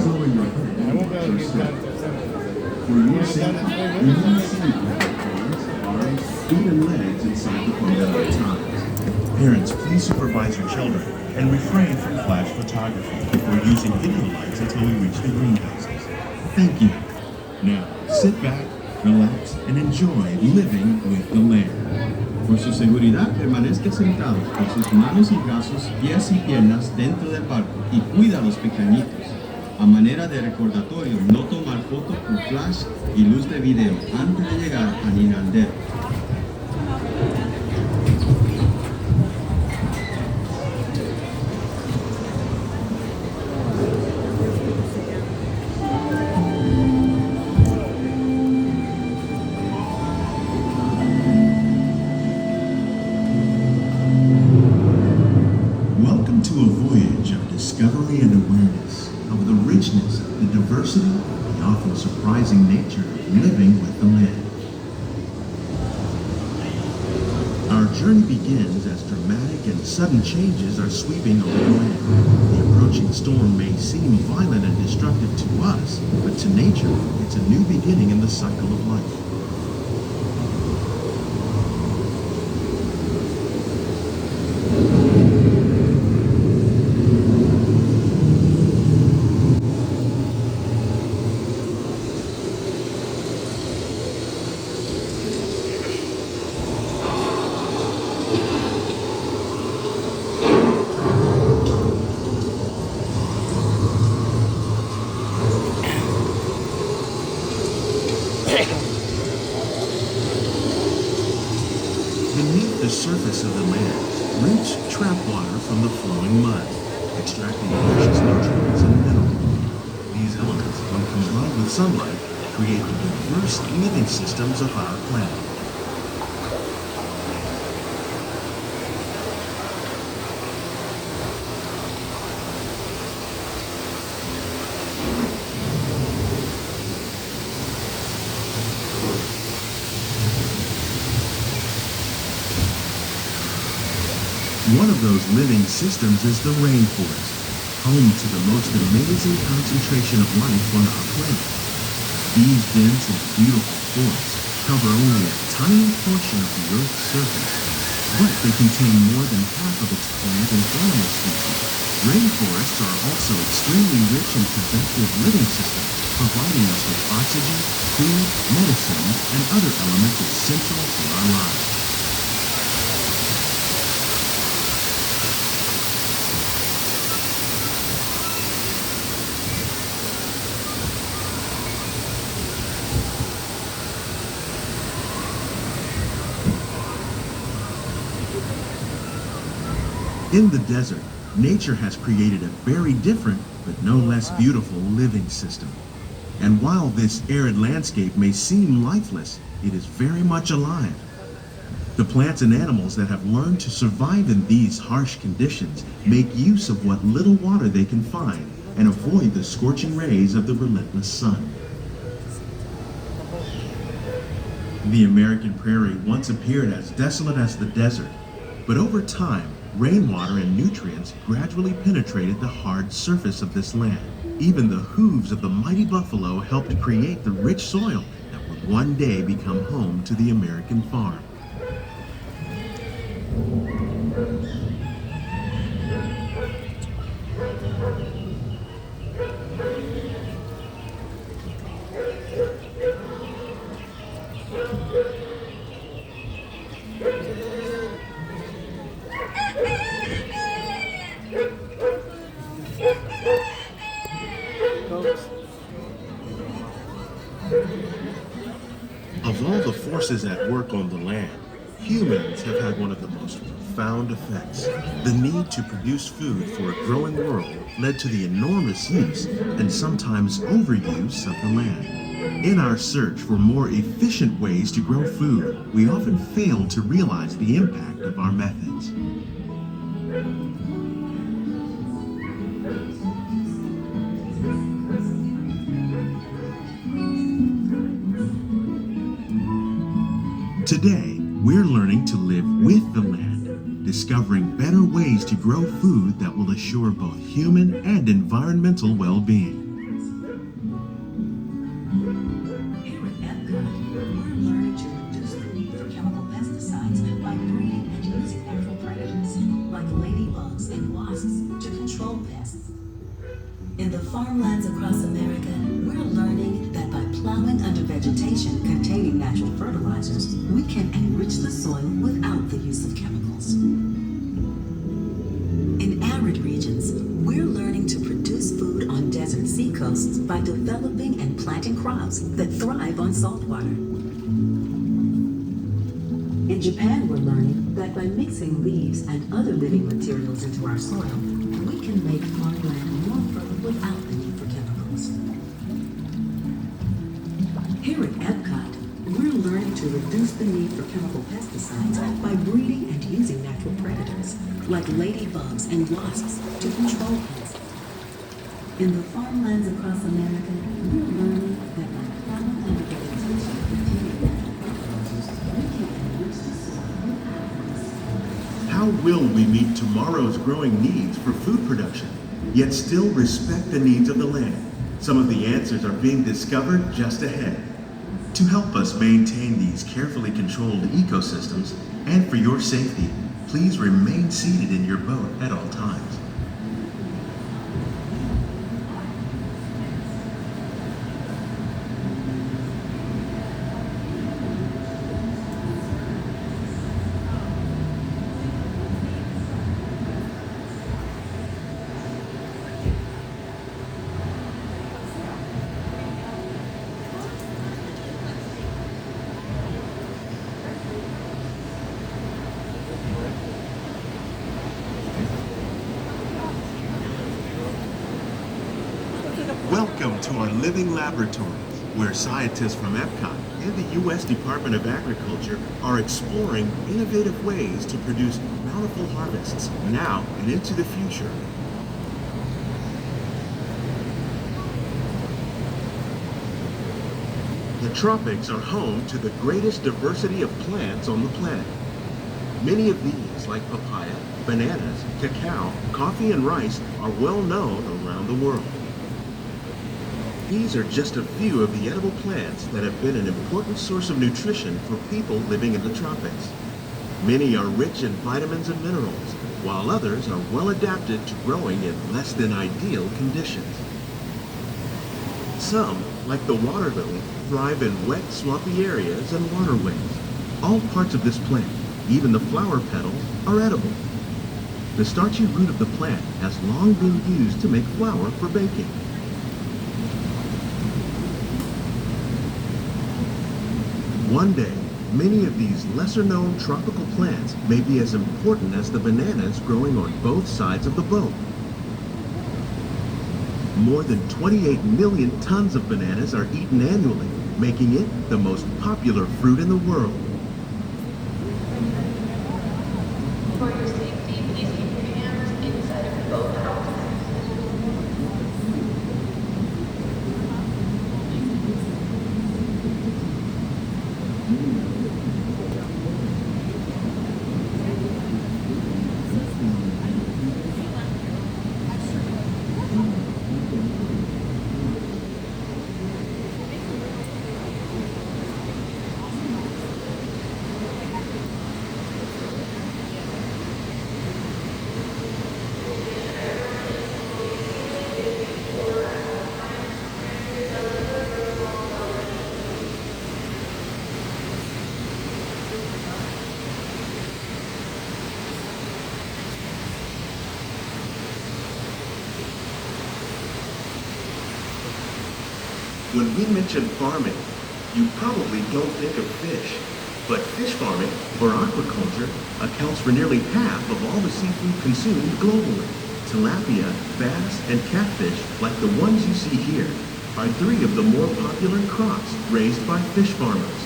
Please lower your head or step. For your safety, remove sanitize hands, arms, feet, and legs inside the boat at all times. Parents, please supervise your children and refrain from flash photography or using video lights until we reach the greenhouses. Thank you. Now, sit back, relax, and enjoy living with the land. Por su seguridad, permanezca sentado con sus manos y brazos, pies y piernas dentro del barco y cuida a los pequeñitos. A manera de recordatorio, no tomar fotos con flash y luz de video antes de llegar a Ninandero. Welcome to a voyage of discovery and awareness of the richness, the diversity, the often surprising nature of living with the land. Our journey begins as dramatic and sudden changes are sweeping over the land. The approaching storm may seem violent and destructive to us, but to nature, it's a new beginning in the cycle of life. Beneath the surface of the land, roots trap water from the flowing mud, extracting precious nutrients and minerals. These elements, when combined with sunlight, create the diverse living systems of our planet. One of those living systems is the rainforest, home to the most amazing concentration of life on our planet. These dense and beautiful forests cover only a tiny portion of the Earth's surface, but they contain more than half of its plant and animal species. Rainforests are also extremely rich in productive living systems, providing us with oxygen, food, medicine, and other elements essential to our lives. In the desert, nature has created a very different, but no less beautiful living system. And while this arid landscape may seem lifeless, it is very much alive. The plants and animals that have learned to survive in these harsh conditions make use of what little water they can find and avoid the scorching rays of the relentless sun. The American prairie once appeared as desolate as the desert, but over time, rainwater and nutrients gradually penetrated the hard surface of this land. Even the hooves of the mighty buffalo helped create the rich soil that would one day become home to the American farm. Of all the forces at work on the land, humans have had one of the most profound effects. The need to produce food for a growing world led to the enormous use and sometimes overuse of the land. In our search for more efficient ways to grow food, we often fail to realize the impact of our methods. Today, we're learning to live with the land, discovering better ways to grow food that will assure both human and environmental well-being. vegetation containing natural fertilizers, we can enrich the soil without the use of chemicals. In arid regions, we're learning to produce food on desert seacoasts by developing and planting crops that thrive on salt water. In Japan, we're learning that by mixing leaves and other living materials into our soil, we can make farmland more fertile without the need for chemicals. Here at Epcot, we're learning to reduce the need for chemical pesticides by breeding and using natural predators, like ladybugs and wasps, to control pests. In the farmlands across America, we're learning that by plowing and vegetation containing natural fertilizers, we can enrich the soil without pesticides. How will we meet tomorrow's growing needs for food production, yet still respect the needs of the land? Some of the answers are being discovered just ahead. To help us maintain these carefully controlled ecosystems, and for your safety, please remain seated in your boat at all times. Welcome to our living laboratories, where scientists from Epcot and the U.S. Department of Agriculture are exploring innovative ways to produce bountiful harvests now and into the future. The tropics are home to the greatest diversity of plants on the planet. Many of these, like papaya, bananas, cacao, coffee, and rice, are well known around the world. These are just a few of the edible plants that have been an important source of nutrition for people living in the tropics. Many are rich in vitamins and minerals, while others are well adapted to growing in less than ideal conditions. Some, like the water lily, thrive in wet, swampy areas and waterways. All parts of this plant, even the flower petals, are edible. The starchy root of the plant has long been used to make flour for baking. One day, many of these lesser-known tropical plants may be as important as the bananas growing on both sides of the boat. More than 28 million tons of bananas are eaten annually, making it the most popular fruit in the world. For your safety, please keep your hands inside of the boat at all times. When we mention farming, you probably don't think of fish. But fish farming, or aquaculture, accounts for nearly half of all the seafood consumed globally. Tilapia, bass, and catfish, like the ones you see here, are three of the more popular crops raised by fish farmers.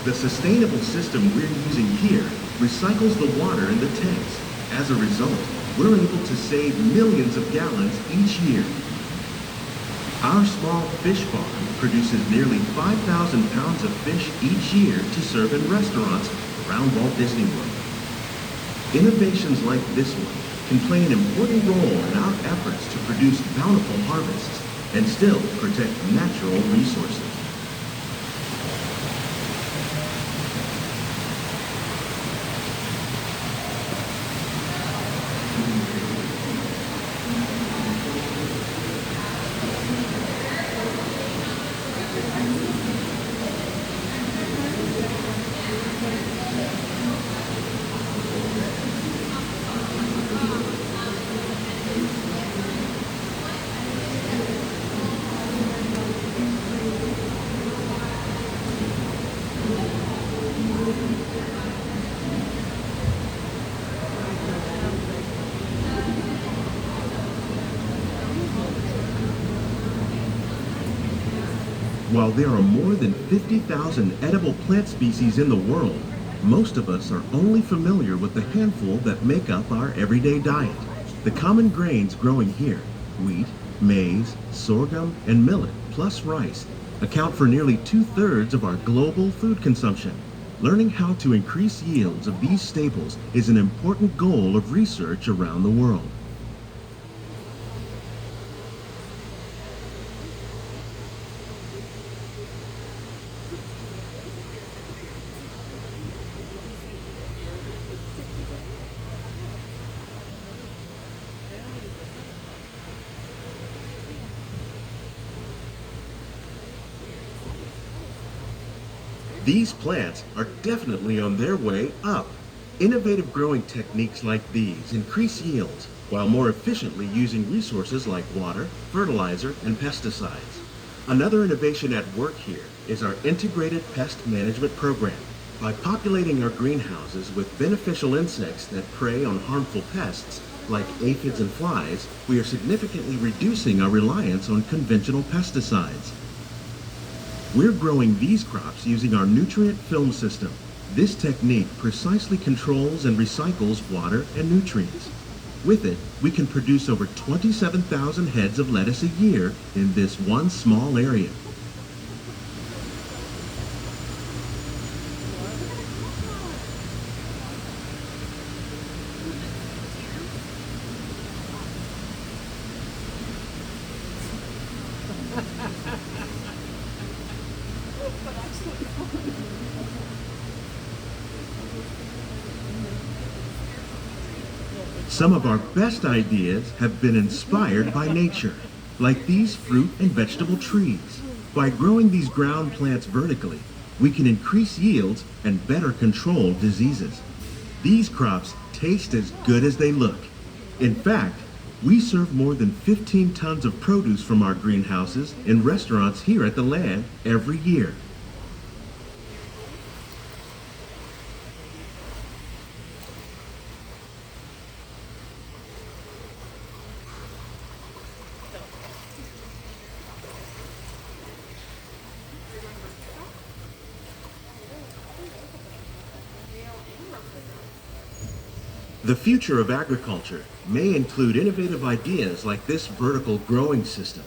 The sustainable system we're using here recycles the water in the tanks. As a result, we're able to save millions of gallons each year. Our small fish farm produces nearly 5,000 pounds of fish each year to serve in restaurants around Walt Disney World. Innovations like this one can play an important role in our efforts to produce bountiful harvests and still protect natural resources. While there are more than 50,000 edible plant species in the world, most of us are only familiar with the handful that make up our everyday diet. The common grains growing here, wheat, maize, sorghum, and millet, plus rice, account for nearly 2/3 of our global food consumption. Learning how to increase yields of these staples is an important goal of research around the world. These plants are definitely on their way up. Innovative growing techniques like these increase yields while more efficiently using resources like water, fertilizer, and pesticides. Another innovation at work here is our integrated pest management program. By populating our greenhouses with beneficial insects that prey on harmful pests like aphids and flies, we are significantly reducing our reliance on conventional pesticides. We're growing these crops using our nutrient film system. This technique precisely controls and recycles water and nutrients. With it, we can produce over 27,000 heads of lettuce a year in this one small area. Some of our best ideas have been inspired by nature, like these fruit and vegetable trees. By growing these ground plants vertically, we can increase yields and better control diseases. These crops taste as good as they look. In fact, we serve more than 15 tons of produce from our greenhouses in restaurants here at the land every year. The future of agriculture may include innovative ideas like this vertical growing system.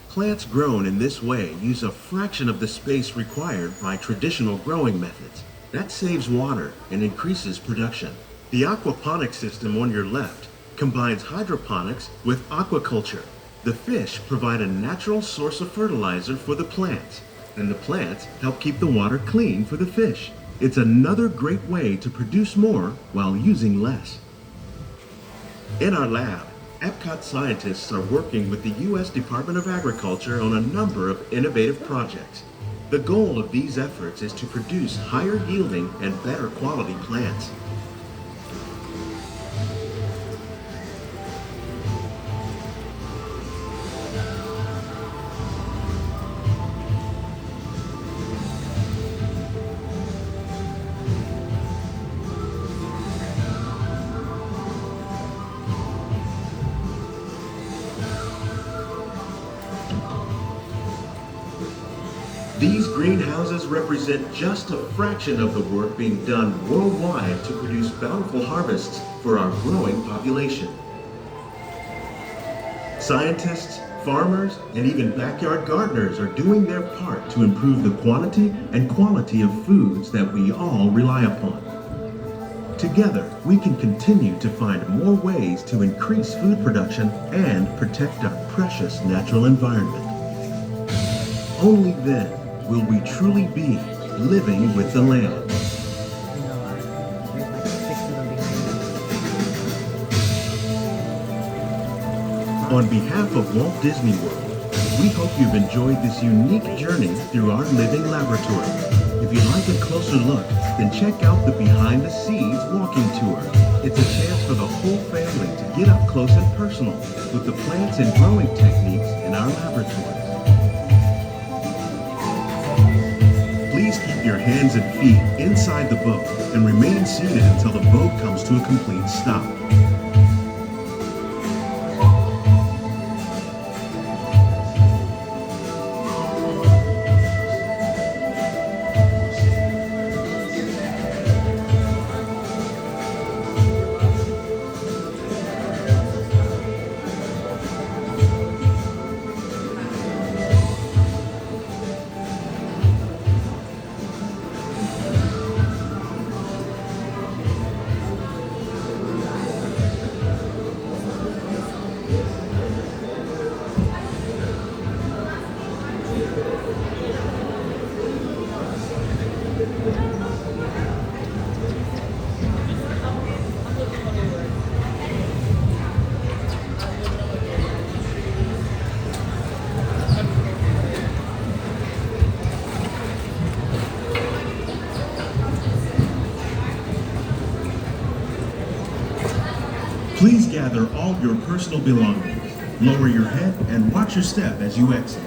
Plants grown in this way use a fraction of the space required by traditional growing methods. That saves water and increases production. The aquaponics system on your left combines hydroponics with aquaculture. The fish provide a natural source of fertilizer for the plants, and the plants help keep the water clean for the fish. It's another great way to produce more while using less. In our lab, Epcot scientists are working with the U.S. Department of Agriculture on a number of innovative projects. The goal of these efforts is to produce higher yielding and better quality plants. These greenhouses represent just a fraction of the work being done worldwide to produce bountiful harvests for our growing population. Scientists, farmers, and even backyard gardeners are doing their part to improve the quantity and quality of foods that we all rely upon. Together, we can continue to find more ways to increase food production and protect our precious natural environment. Only then will we truly be living with the land. On behalf of Walt Disney World, we hope you've enjoyed this unique journey through our living laboratory. If you'd like a closer look, then check out the Behind the Scenes walking tour. It's a chance for the whole family to get up close and personal with the plants and growing techniques in our laboratory. Please keep your hands and feet inside the boat and remain seated until the boat comes to a complete stop. Please gather all your personal belongings. Lower your head and watch your step as you exit.